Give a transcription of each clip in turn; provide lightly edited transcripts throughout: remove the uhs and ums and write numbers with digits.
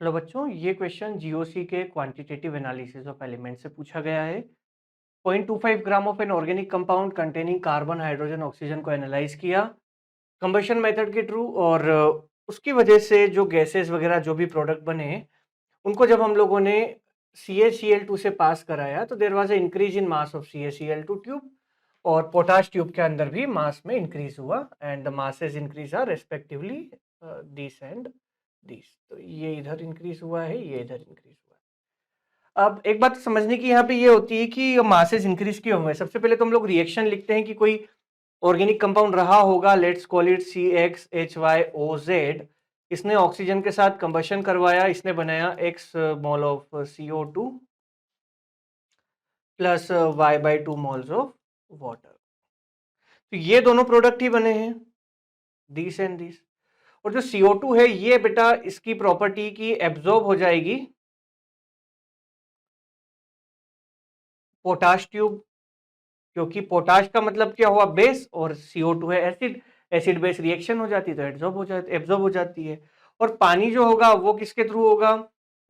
Hello बच्चों, ये question GOC के क्वांटिटेटिव एनालिसिस ऑफ एलिमेंट से पूछा गया है। 0.25 gram of an organic compound containing carbon, hydrogen, oxygen को एनालाइज किया कंबशन मेथड के थ्रू, और उसकी वजह से जो गैसेस वगैरह जो भी प्रोडक्ट बने उनको जब हम लोगों ने CaCl2 से पास कराया तो there was a increase in mass of CaCl2 tube, और पोटाश ट्यूब के अंदर भी मास में इंक्रीज हुआ and the masses increase are respectively this and this. तो ये इधर इंक्रीज हुआ है, ये इधर इंक्रीज हुआ है। अब एक बात समझने की यहाँ पे ये होती है कि मासेस इंक्रीज क्यों हुए। सबसे पहले तो हम लोग रिएक्शन लिखते हैं कि कोई ऑर्गेनिक कंपाउंड रहा होगा, लेट्स कॉल इट CXHYOZ। इसने ऑक्सीजन के साथ कंबशन करवाया, इसने बनाया X mole of CO2 plus Y/2 moles of water. तो ये दोनों प्रोडक्ट ही बने हैं, दिस एंड दिस। और जो CO2 है ये बेटा इसकी प्रॉपर्टी की एब्जॉर्ब हो जाएगी पोटाश ट्यूब, क्योंकि पोटाश का मतलब क्या हुआ, बेस, और CO2 है एसिड। एसिड बेस रिएक्शन हो जाती है तो एब्जॉर्ब हो जाती है। और पानी जो होगा वो किसके थ्रू होगा,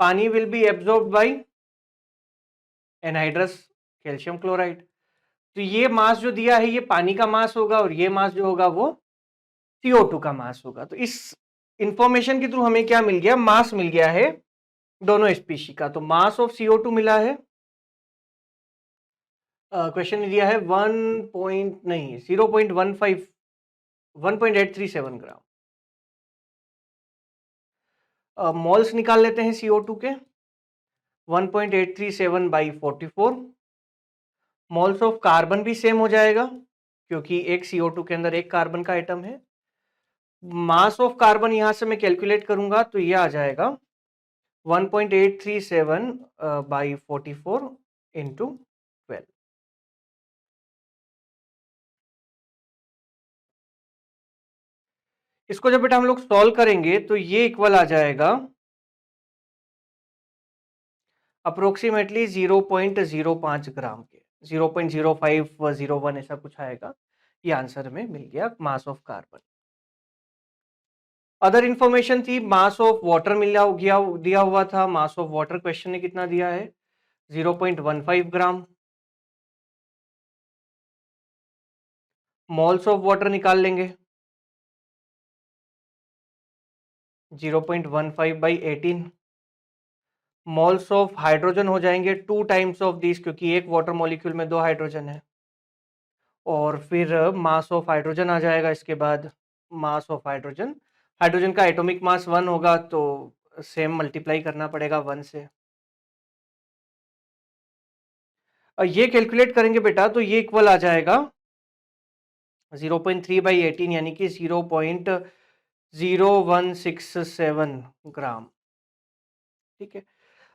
पानी will be absorb by anhydrous calcium chloride. तो ये मास जो दिया है ये पानी का मास होगा, और ये मास जो होगा वो CO2 का मास होगा। तो इस इंफॉर्मेशन के थ्रू हमें क्या मिल गया, मास मिल गया है दोनों स्पीशी का। तो मास ऑफ CO2 मिला है, क्वेश्चन ने दिया है 1.837 ग्राम। मोल्स निकाल लेते हैं CO2 के, 1.837 बाई 44। मोल्स ऑफ कार्बन भी सेम हो जाएगा क्योंकि एक CO2 के अंदर एक कार्बन का एटम है। मास ऑफ कार्बन यहां से मैं कैलकुलेट करूंगा तो ये आ जाएगा 1.837 बाई 44 इंटू 12। इसको जब बेटा हम लोग सॉल्व करेंगे तो ये इक्वल आ जाएगा अप्रोक्सीमेटली 0.05 ग्राम के, 0.0501 ऐसा कुछ आएगा। ये आंसर में मिल गया mass of carbon. Other information थी, मास ऑफ वाटर मिला गया, दिया हुआ था। मास ऑफ वाटर क्वेश्चन ने कितना दिया है, 0.15 ग्राम। मोल्स ऑफ वाटर निकाल लेंगे, 0.15 बाई 18। मोल्स ऑफ हाइड्रोजन हो जाएंगे 2 टाइम्स ऑफ दिस, क्योंकि एक वाटर मॉलिक्यूल में 2 हाइड्रोजन है। और फिर मास ऑफ हाइड्रोजन आ जाएगा इसके बाद। मास ऑफ हाइड्रोजन, हाइड्रोजन का एटॉमिक मास 1 होगा तो सेम मल्टीप्लाई करना पड़ेगा 1 से। और ये कैलकुलेट करेंगे बेटा तो ये इक्वल आ जाएगा 0.3 बाई 18 यानी कि 0.0167 ग्राम। ठीक है,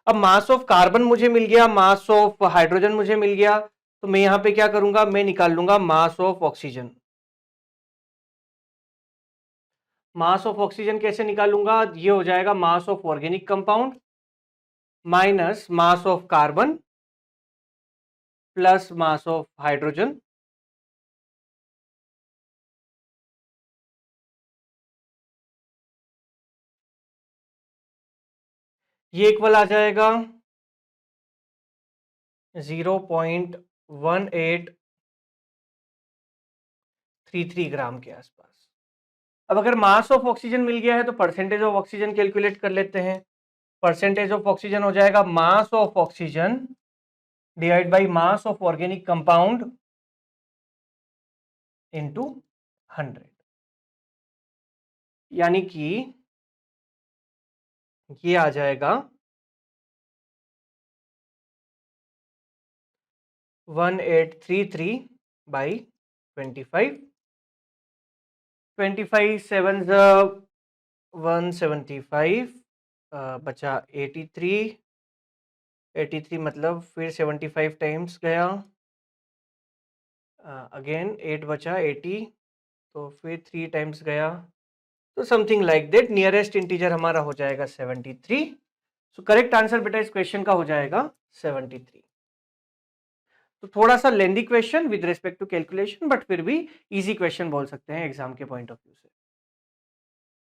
अब मास ऑफ कार्बन मुझे मिल गया, मास ऑफ हाइड्रोजन मुझे मिल गया, तो मैं यहां पे क्या करूंगा, मैं निकाल लूंगा mass of oxygen. Mass of oxygen कैसे निकालूंगा, ये हो जाएगा mass of organic compound minus mass of carbon plus mass of hydrogen. ये इक्वल आ जाएगा 0.1833 ग्राम के आसपास। अब अगर मास ऑफ ऑक्सीजन मिल गया है तो परसेंटेज ऑफ ऑक्सीजन कैलकुलेट कर लेते हैं। परसेंटेज ऑफ ऑक्सीजन हो जाएगा mass of oxygen divide by mass of organic compound into 100, यानी कि ये आ जाएगा 1833 बाई 25। 25 7 175, बचा 83। 83 मतलब फिर 75 टाइम्स गया, अगेन 8 बचा 80, तो फिर 3 टाइम्स गया, तो something like that nearest integer हमारा हो जाएगा 73। सो करेक्ट आंसर बेटा इस क्वेश्चन का हो जाएगा 73। तो थोड़ा सा lengthy question with respect to calculation, but फिर भी इजी क्वेश्चन बोल सकते हैं एग्जाम के पॉइंट ऑफ व्यू से।